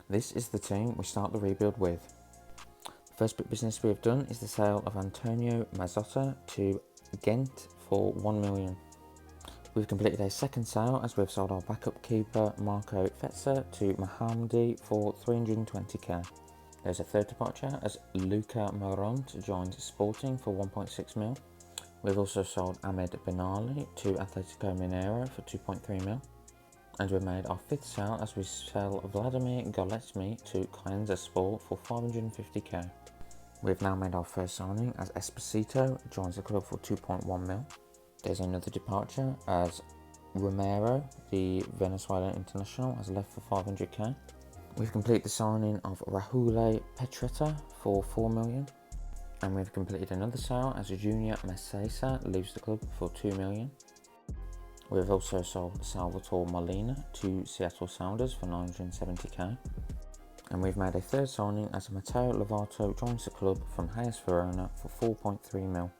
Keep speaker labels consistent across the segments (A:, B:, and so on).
A: This is the team we start the rebuild with. The first bit of business we have done is the sale of Antonio Mazzotta to Ghent for 1 million. We've completed a second sale as we've sold our backup keeper Marco Fetzer to Mohamdi for 320k. There's a third departure as Luca Moront joins Sporting for 1.6 mil. We've also sold Ahmed Benali to Atletico Mineiro for 2.3 mil. And we've made our fifth sale as we sell Vladimir Goletsmy to Kayenza for 550k. We've now made our first signing as Esposito joins the club for 2.1 mil. There's another departure as Romero, the Venezuelan international, has left for 500k. We've completed the signing of Rahul Petretta for 4 million. And we've completed another sale as Junior Mesesa leaves the club for 2 million. We've also sold Salvatore Molina to Seattle Sounders for 970k. And we've made a third signing as Matteo Lovato joins the club from Hellas Verona for 4.3 mil.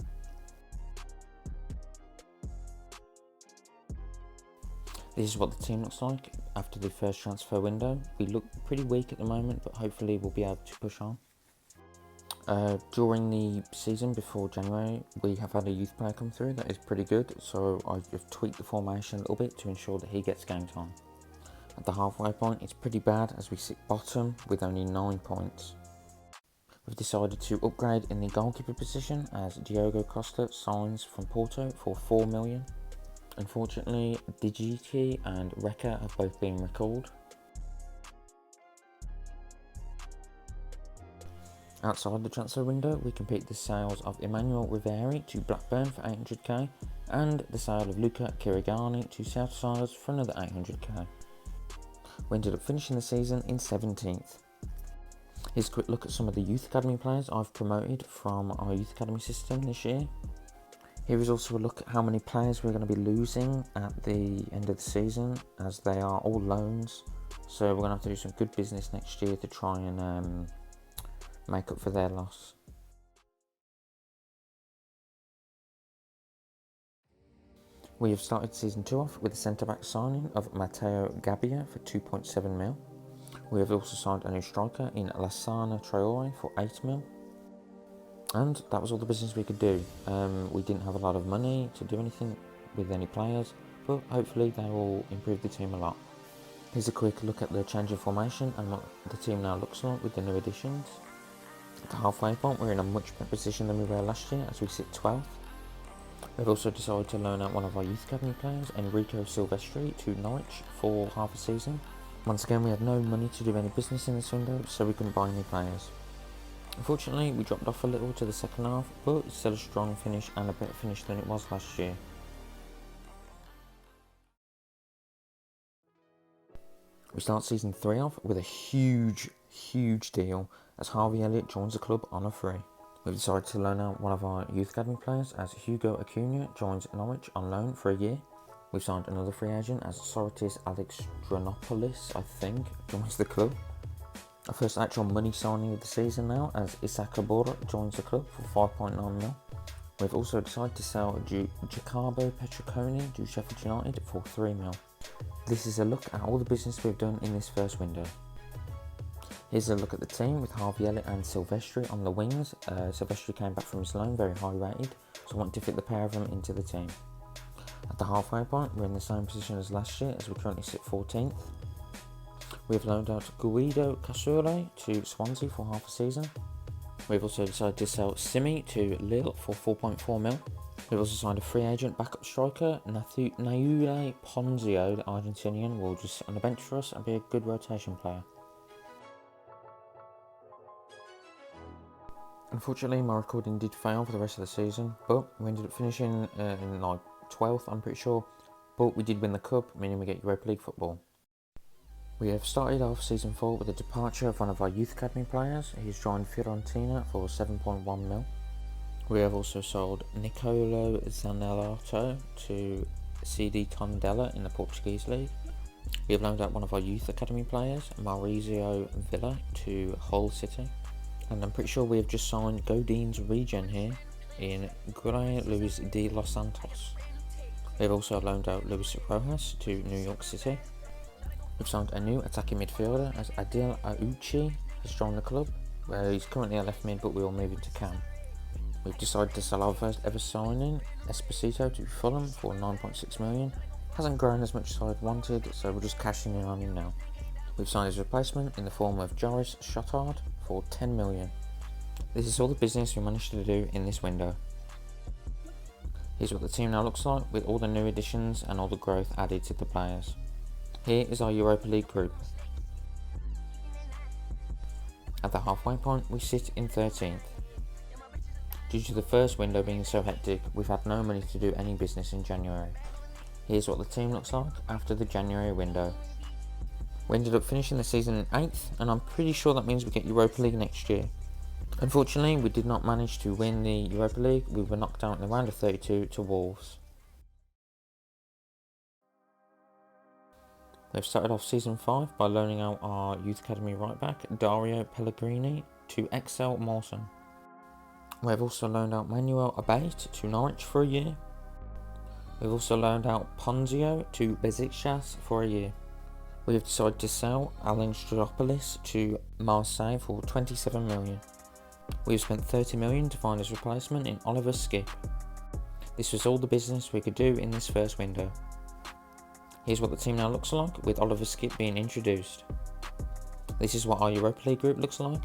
A: This is what the team looks like after the first transfer window. We look pretty weak at the moment, but hopefully we'll be able to push on. During the season before January, we have had a youth player come through that is pretty good, so I've tweaked the formation a little bit to ensure that he gets game time. At the halfway point, it's pretty bad as we sit bottom with only 9 points. We've decided to upgrade in the goalkeeper position as Diogo Costa signs from Porto for 4 million. Unfortunately, Digiti and Reka have both been recalled. Outside the transfer window, we complete the sales of Emmanuel Riveri to Blackburn for 800k and the sale of Luca Kirigani to Seattle Sounders for another 800k. We ended up finishing the season in 17th. Here's a quick look at some of the youth academy players I've promoted from our youth academy system this year. Here is also a look at how many players we're going to be losing at the end of the season, as they are all loans. So we're going to have to do some good business next year to try and make up for their loss. We have started season 2 off with the centre-back signing of Matteo Gabbia for 2.7 mil. We have also signed a new striker in Lassana Traore for 8 mil. And that was all the business we could do. We didn't have a lot of money to do anything with any players, but hopefully they will improve the team a lot. Here's a quick look at the change in formation and what the team now looks like with the new additions. At the halfway point, we're in a much better position than we were last year as we sit 12th. We've also decided to loan out one of our youth academy players, Enrico Silvestri, to Norwich for half a season. Once again, we had no money to do any business in this window, so we couldn't buy any players. Unfortunately, we dropped off a little to the second half, but it's still a strong finish and a better finish than it was last year. We start season 3 off with a huge deal as Harvey Elliott joins the club on a free. We've decided to loan out one of our youth academy players as Hugo Acuna joins Norwich on loan for a year. We've signed another free agent as Soritis Alexandropoulos, I think, joins the club. Our first actual money signing of the season now as Issa Kabora joins the club for 5.9 mil. We've also decided to sell Jacobo Petriconi to Sheffield United for 3 mil. This is a look at all the business we've done in this first window. Here's a look at the team with Harvey Elliott and Silvestri on the wings. Silvestri came back from his loan, very high rated, so I wanted to fit the pair of them into the team. At the halfway point, we're in the same position as last year as we currently sit 14th. We've loaned out Guido Casule to Swansea for half a season. We've also decided to sell Simi to Lille for 4.4 mil. We've also signed a free agent backup striker, Naule Ponzio, the Argentinian, will just sit on the bench for us and be a good rotation player. Unfortunately, my recording did fail for the rest of the season, but we ended up finishing in like 12th, I'm pretty sure. But we did win the cup, meaning we get Europa League football. We have started off season 4 with the departure of one of our youth academy players. He's joined Fiorentina for 7.1 mil. We have also sold Nicolo Zanellato to CD Tondela in the Portuguese league. We have loaned out one of our youth academy players, Maurizio Villa, to Hull City. And I'm pretty sure we have just signed Godin's regen here in Gray Luis de Los Santos. We have also loaned out Luis Rojas to New York City. We've signed a new attacking midfielder as Adil Auchi has joined the club, where he's currently a left mid but we will move him to cam. We've decided to sell our first ever signing, Esposito, to Fulham for 9.6 million. Hasn't grown as much as I'd wanted, so we're just cashing in on him now. We've signed his replacement in the form of Joris Schottard for 10 million. This is all the business we managed to do in this window. Here's what the team now looks like with all the new additions and all the growth added to the players. Here is our Europa League group. At the halfway point, we sit in 13th. Due to the first window being so hectic, we've had no money to do any business in January. Here's what the team looks like after the January window. We ended up finishing the season in 8th, and I'm pretty sure that means we get Europa League next year. Unfortunately, we did not manage to win the Europa League. We were knocked out in the round of 32 to Wolves. They've started off season 5 by loaning out our youth academy right back Dario Pellegrini to Excel Mawson. We've also loaned out Manuel Abate to Norwich for a year. We've also loaned out Ponzio to Besiktas for a year. We have decided to sell Alan Stradopoulos to Marseille for 27 million. We have spent 30 million to find his replacement in Oliver Skipp. This was all the business we could do in this first window. Here's what the team now looks like with Oliver Skipp being introduced. This is what our Europa League group looks like.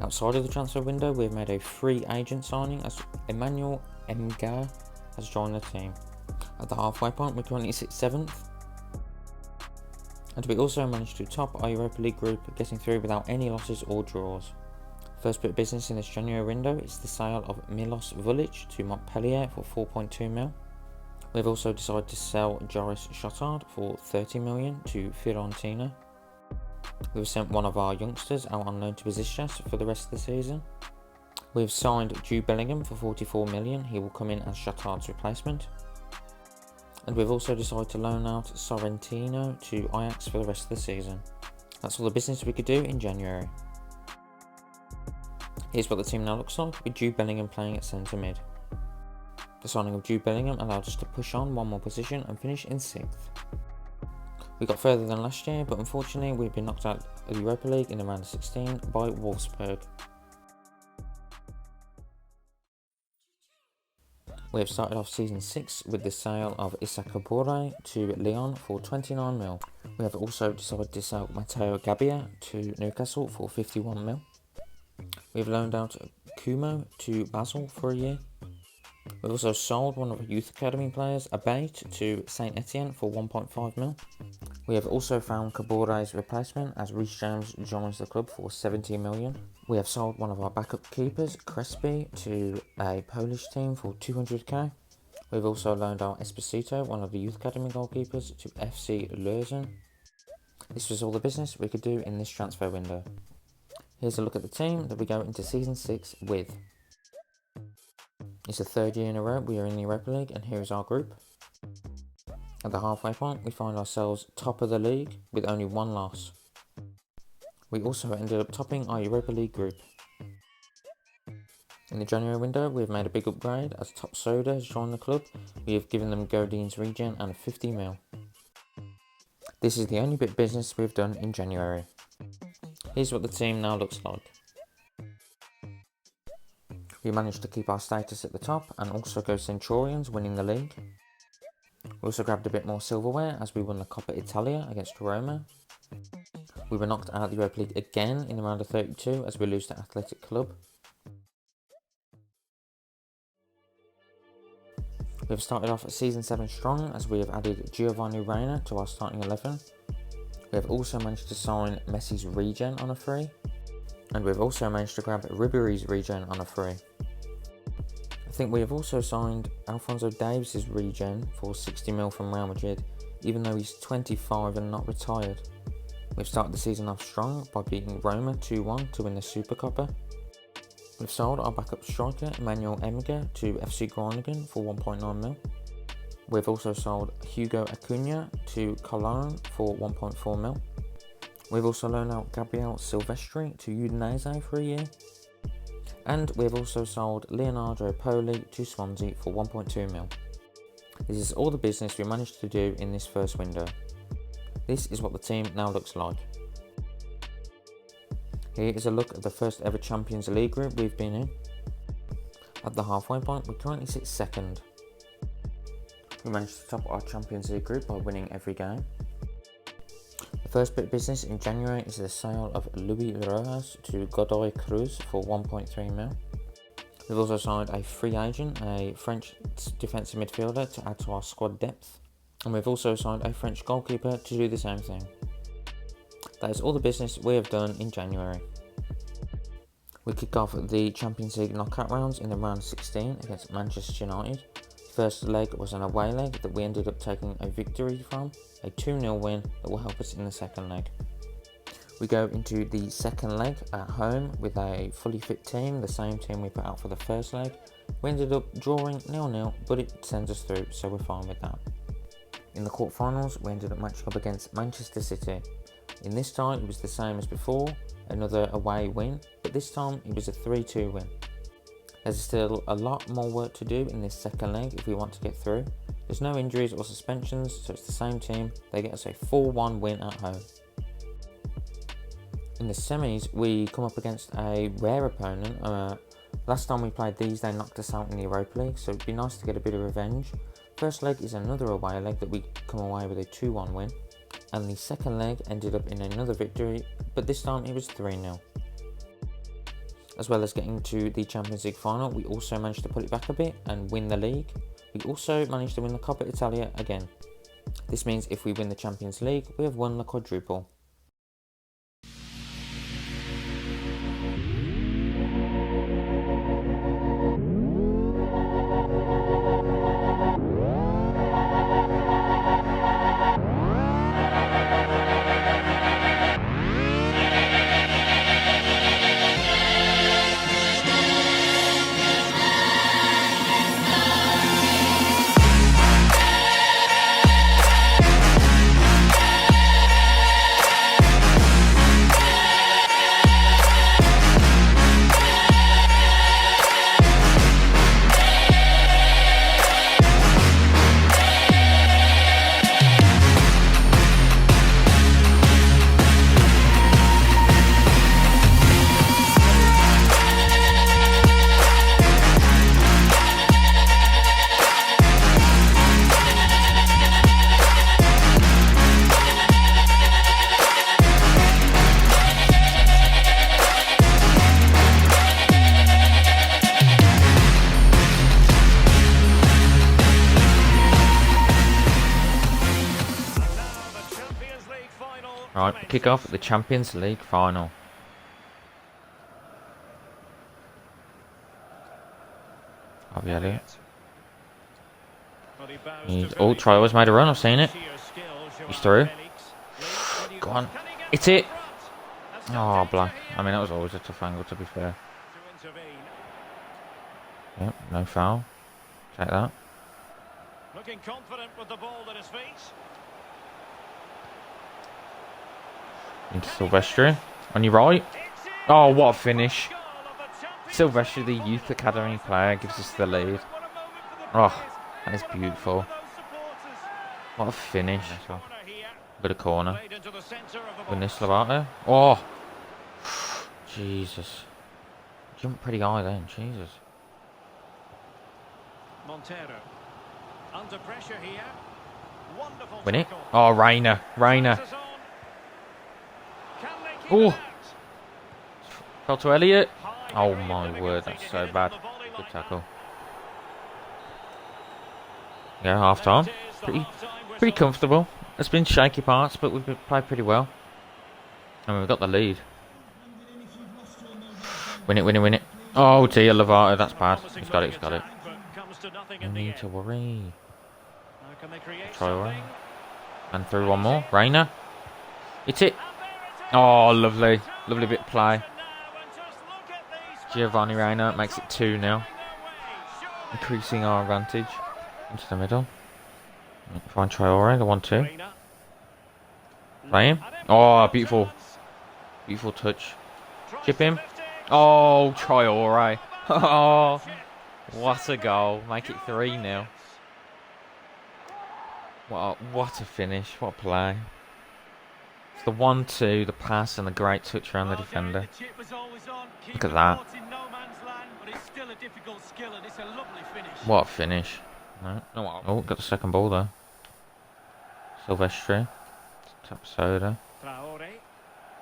A: Outside of the transfer window, we have made a free agent signing as Emmanuel Mgar has joined the team. At the halfway point, we currently sit 7th. And we also managed to top our Europa League group, getting through without any losses or draws. First bit of business in this January window is the sale of Milos Vulic to Montpellier for 4.2 mil. We've also decided to sell Joris Schottard for 30 million to Fiorentina. We've sent one of our youngsters out on loan to Besiktas for the rest of the season. We've signed Jude Bellingham for 44 million. He will come in as Schottard's replacement. And we've also decided to loan out Sorrentino to Ajax for the rest of the season. That's all the business we could do in January. Here's what the team now looks like with Jude Bellingham playing at centre mid. The signing of Jude Bellingham allowed us to push on one more position and finish in 6th. We got further than last year, but unfortunately we've been knocked out of the Europa League in the round of 16 by Wolfsburg. We have started off season 6 with the sale of Issa Kabore to Lyon for 29 mil. We have also decided to sell Matteo Gabbia to Newcastle for 51 mil. We have loaned out Kumo to Basel for a year. We've also sold one of our youth academy players, Abate, to Saint Etienne for 1.5 mil. We have also found Kabore's replacement as Reece James joins the club for 70 million. We have sold one of our backup keepers, Crespi, to a Polish team for 200k. We've also loaned out Esposito, one of the youth academy goalkeepers, to FC Leuven. This was all the business we could do in this transfer window. Here's a look at the team that we go into season 6 with. It's the 3rd year in a row we are in the Europa League, and here is our group. At the halfway point, we find ourselves top of the league with only 1 loss. We also ended up topping our Europa League group. In the January window, we have made a big upgrade as Top Soda has joined the club. We have given them Godine's regen and 50 mil. This is the only bit of business we've done in January. Here's what the team now looks like. We managed to keep our status at the top and also go Centurions, winning the league. We also grabbed a bit more silverware as we won the Coppa Italia against Roma. We were knocked out of the Europa League again in the round of 32 as we lose to Athletic Club. We have started off season 7 strong as we have added Giovanni Reina to our starting 11. We have also managed to sign Messi's regen on a free. And we've also managed to grab Ribery's regen on a free. I think we have also signed Alphonso Davies' regen for 60 mil from Real Madrid, even though he's 25 and not retired. We've started the season off strong by beating Roma 2-1 to win the Super Coppa. We've sold our backup striker Emmanuel Emger to FC Groningen for 1.9 mil. We've also sold Hugo Acuna to Cologne for 1.4 mil. We've also loaned out Gabriel Silvestri to Udinese for a year. And we've also sold Leonardo Poli to Swansea for 1.2 mil. This is all the business we managed to do in this first window. This is what the team now looks like. Here is a look at the first ever Champions League group we've been in. At the halfway point, we currently sit second. We managed to top our Champions League group by winning every game. The first bit of business in January is the sale of Luis Rojas to Godoy Cruz for 1.3 mil. We've also signed a free agent, a French defensive midfielder to add to our squad depth. And we've also signed a French goalkeeper to do the same thing. That is all the business we have done in January. We kick off the Champions League knockout rounds in the round 16 against Manchester United. First leg was an away leg that we ended up taking a victory from, a 2-0 win that will help us in the second leg. We go into the second leg at home with a fully fit team, the same team we put out for the first leg. We ended up drawing 0-0, but it sends us through, so we're fine with that. In the quarterfinals, we ended up matching up against Manchester City. In this tie, it was the same as before, another away win, but this time it was a 3-2 win. There's still a lot more work to do in this second leg if we want to get through. There's no injuries or suspensions, so it's the same team. They get us a 4-1 win at home. In the semis, we come up against a rare opponent. Last time we played these, they knocked us out in the Europa League, so it'd be nice to get a bit of revenge. First leg is another away leg that we come away with a 2-1 win. And the second leg ended up in another victory, but this time it was 3-0. As well as getting to the Champions League final, we also managed to pull it back a bit and win the league. We also managed to win the Coppa Italia again. This means if we win the Champions League, we have won the quadruple. Right, kick off the Champions League final. I'll be at it. Oh, Traore's made a run, I've seen it. He's through. Go on. It's it. Oh, black. I mean, that was always a tough angle, to be fair. Yep, no foul. Take that.
B: Looking confident with the ball at his feet.
A: Into Silvestri. On your right. Oh, what a finish. Silvestri, the youth academy player, gives us the lead. Oh, that is beautiful. What a finish. Bit of corner. Goodness about there. Oh. Jesus. Jumped pretty high then. Jesus.
B: Montero. Under pressure here. Wonderful.
A: Win it. Oh, Reina. Reina. Oh. Fell to Elliott. Oh my word, that's so bad. Good tackle. Yeah, half time. Pretty comfortable. It's been shaky parts, but we've played pretty well. And we've got the lead. Win it, win it, win it. Oh dear, Lovato, that's bad. He's got it, he's got it. No need to worry. Try and through one more. Reina. It's it. Oh, lovely. Lovely bit of play. Giovanni Reina makes it 2 now. Increasing our advantage. Into the middle. Find Traore, the 1-2. Play him. Oh, beautiful. Beautiful touch. Chip him. Oh, Traore. Oh, what a goal. Make it 3 now. What a finish. What a play. It's the 1-2, the pass, and the great touch around the defender. Look at that. What a finish. No. Oh, got the second ball there. Silvestri. Tap Soda.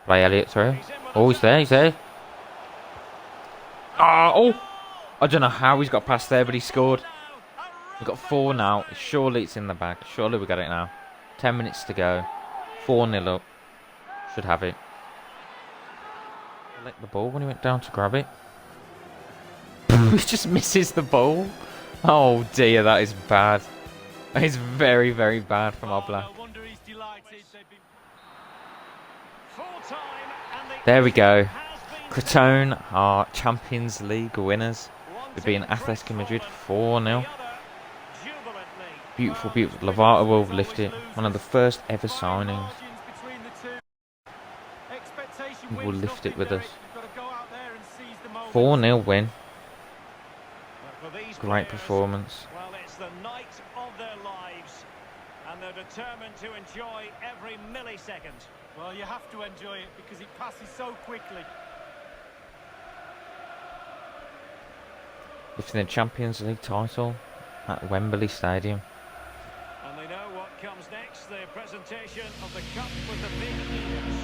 A: Play Elliott through. Oh, he's there. Oh! I don't know how he's got past there, but he scored. We've got 4 now. Surely it's in the bag. Surely we got it now. 10 minutes to go. 4-0 up. Should have it. He let the ball when he went down to grab it. He just misses the ball. Oh dear, that is bad. That is very, very bad from our black. There we go. Crotone are Champions League winners. We've beaten Atletico Madrid 4-0. Beautiful. Lovato will lift it. One of the first ever signings. Will lift it with us. 4-0 win. Great performance.
B: Well, it's the night of their lives, and they're determined to enjoy every millisecond.
C: Well, you have to enjoy it because it passes so quickly.
A: Lifting the Champions League title at Wembley Stadium.
B: And they know what comes next, the presentation of the cup with the big leaders.